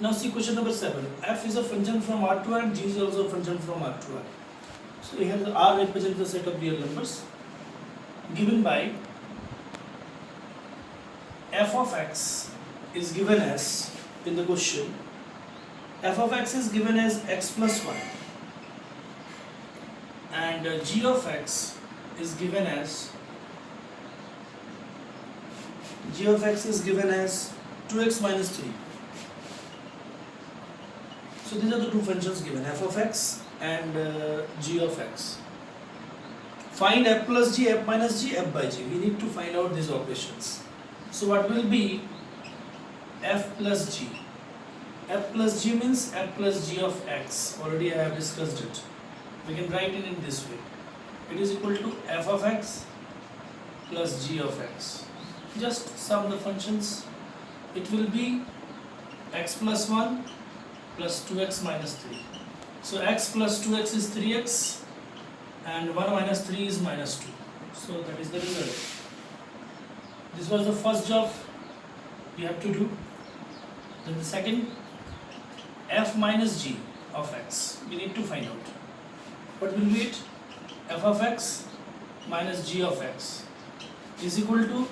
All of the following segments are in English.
Now see question number 7. F is a function from R to R and G is also a function from R to R. So here the R represents the set of real numbers given by f of x is given as, in the question, f of x is given as x plus 1 and g of x is given as 2x minus 3. So these are the two functions given, f of x and g of x. Find f plus g, f minus g, f by g. We need to find out these operations. So what will be f plus g? F plus g means f plus g of x. Already I have discussed it. We can write it in this way. It is equal to f of x plus g of x. Just sum the functions. It will be x plus 1 plus 2x minus 3. So x plus 2x is 3x and 1 minus 3 is minus 2. So that is the result. This was the first job we have to do. Then the second, f minus g of x. We need to find out. What will be it? F of x minus g of x is equal to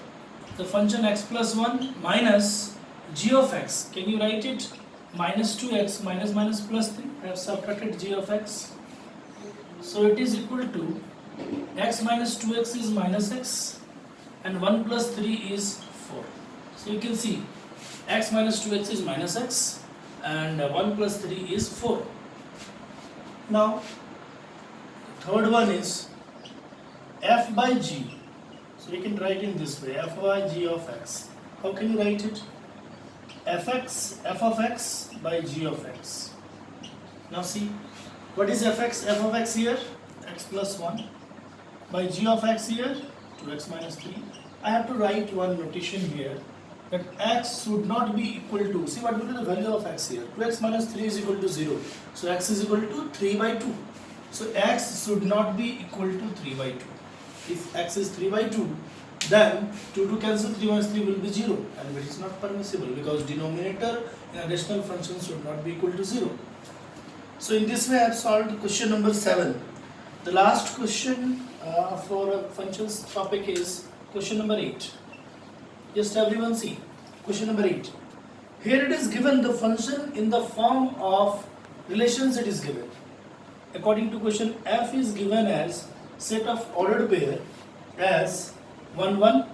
the function x plus 1 minus g of x. Can you write it? Minus 2x minus minus plus 3. I have subtracted g of x. So it is equal to x minus 2x is minus x and 1 plus 3 is 4. So you can see x minus 2x is minus x and 1 plus 3 is 4. Now third one is f by g. So we can write in this way, f by g of x. How can you write it? f of x by g of x. Now see, what is f of x here? X plus 1 by g of x here, 2x minus 3. I have to write one notation here that x should not be equal to, see what will be the value of x here? 2x minus 3 is equal to 0. So x is equal to 3 by 2. So x should not be equal to 3 by 2. If x is 3 by 2, then 2 to cancel, 3 minus 3 will be 0, and it is not permissible because denominator in a rational function should not be equal to 0. So in this way I have solved question number 7. The last question for functions topic is question number 8. Just everyone see question number 8. Here it is given the function in the form of relations it is given. According to question, f is given as set of ordered pair as 1 1,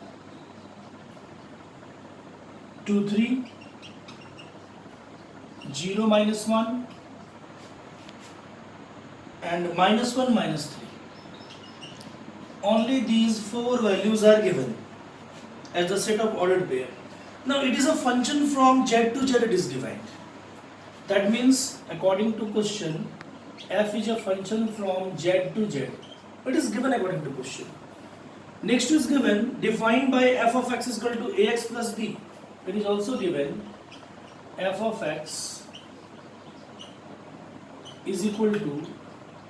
2 3, 0 minus 1 and minus 1 minus 3. Only these 4 values are given as the set of ordered pair. Now it is a function from z to z it is defined. That means according to question, f is a function from z to z. It is given according to question. Next is given defined by f of x is equal to ax plus b. It is also given f of x is equal to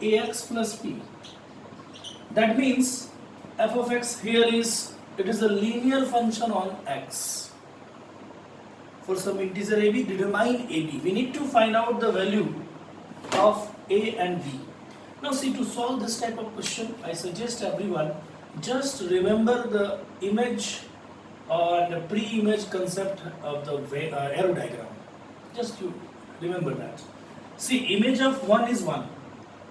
ax plus b. That means f of x here is, it is a linear function on x. For some integer ab, determine ab. We need to find out the value of a and b. Now see, to solve this type of question, I suggest everyone just remember the image or the pre-image concept of the arrow diagram. Just you remember that. See, image of 1 is 1,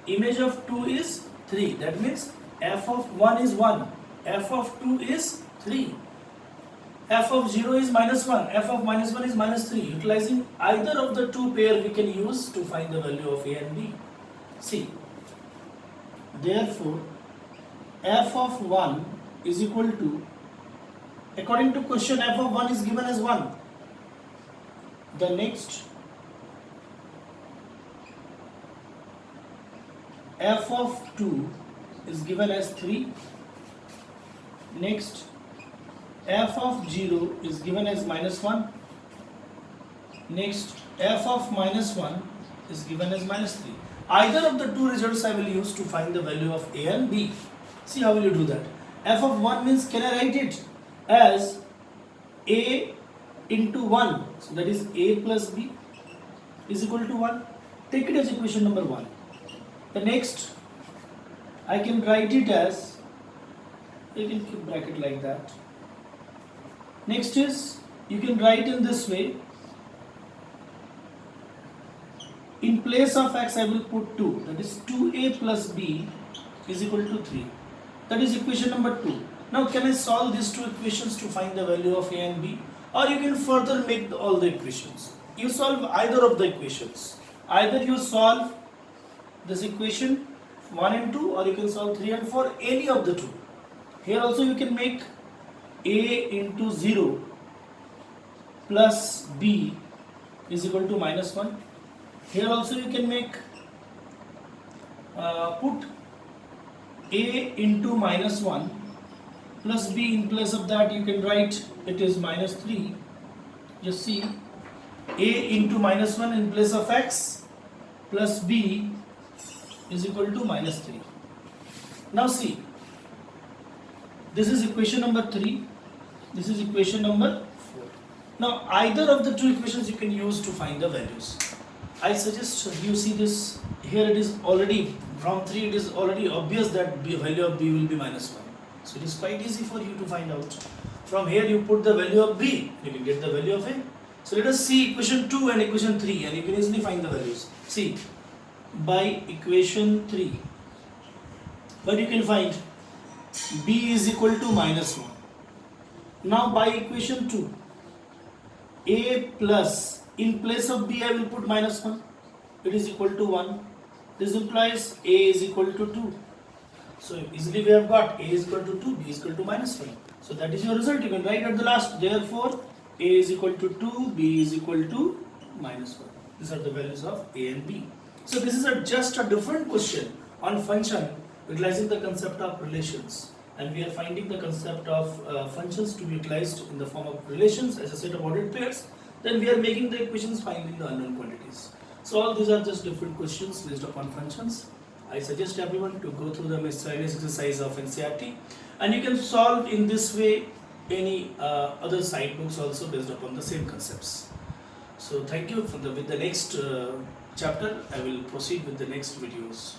image of 2 is 3. That means f of 1 is 1, f of 2 is 3, f of 0 is minus 1, f of minus 1 is minus 3. Utilizing either of the two pair we can use to find the value of a and b. See, therefore f of 1 is equal to, according to question, f of 1 is given as 1. The next, f of 2 is given as 3. Next, f of 0 is given as minus 1. Next, f of minus 1 is given as minus 3. Either of the two results I will use to find the value of a and b. See, how will you do that? F of 1 means, can I write it as a into 1? So that is a plus b. is equal to 1. Take it as equation number 1. The next, I can write it as, you can keep bracket like that. Next is, you can write in this way. In place of x, I will put 2. That is 2a plus b is equal to 3. That is equation number 2. Now, can I solve these two equations to find the value of a and b? Or you can further make all the equations. You solve either of the equations. Either you solve this equation 1 and 2, or you can solve 3 and 4, any of the two. Here also you can make a into 0 plus b is equal to minus 1. Here also you can make put a into minus 1 plus b. In place of that you can write it is minus 3. Just see, a into minus 1 in place of x plus b is equal to minus 3. Now see, this is equation number 3, this is equation number 4. Now either of the two equations you can use to find the values. I suggest you see this, here it is already, from 3 it is already obvious that the value of b will be minus 1. So it is quite easy for you to find out. From here you put the value of b, you can get the value of a. So let us see equation 2 and equation 3 and you can easily find the values. See, by equation 3, what you can find, b is equal to minus 1. Now by equation 2, a plus, in place of b I will put minus 1, it is equal to 1. This implies a is equal to 2. So easily we have got a is equal to 2, b is equal to minus 1. So that is your result, you can write at the last. Therefore a is equal to 2, b is equal to minus 1. These are the values of a and b. So this is just a different question on function utilizing the concept of relations, and we are finding the concept of functions to be utilized in the form of relations as a set of ordered pairs. Then we are making the equations finding the unknown quantities. So all these are just different questions based upon functions. I suggest everyone to go through the miscellaneous exercise of NCERT, and you can solve in this way any other side books also based upon the same concepts. So thank you. With the next chapter, I will proceed with the next videos.